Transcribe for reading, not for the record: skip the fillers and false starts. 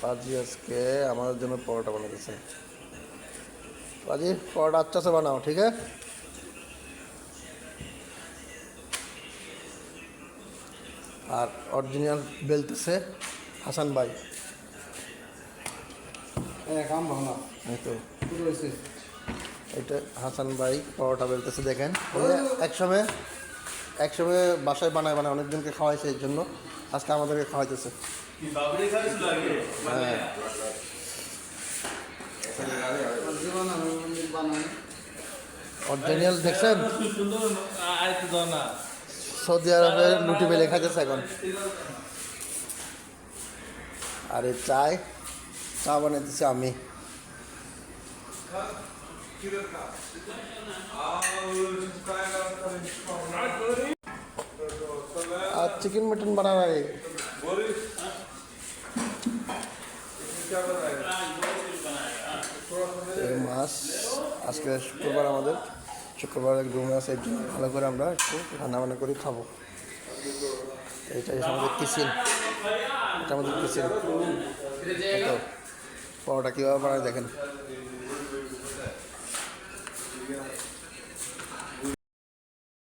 পাজি আজকে আমাদের জন্য পরোটা বানাতেছে। পাজি পরোটা अच्छा से बनाओ, ठीक है। আর অরিজিনাল বেলতেছে হাসান ভাই। কাম ভাঙা এই তো রয়েছে। এটা হাসান ভাই পরোটা বেলতেছে দেখেন। একসময় বাসায় বানায় বানায় অনেকজনকে খাওয়াইছে, এর জন্য আজকে আমাদেরকে খাওয়াইতেছে। হ্যাঁ অরিজিনাল দেখছেন, সৌদি আরবে লুটি বেলে খাইতেছে এখন। আর এই চা বানাইতেছি আমি। আর চিকেন মটন বানানা রে। এই মাছ আজকে শুক্রবার, আমাদের শুক্রবার রুম আছে, এর জন্য ভালো করে আমরা একটু রান্না বান্না করে খাবো। এইটাই আমাদের কিচেন, এটা আমাদের কিচেন। তো পরোটা কীভাবে বানায় দেখেন।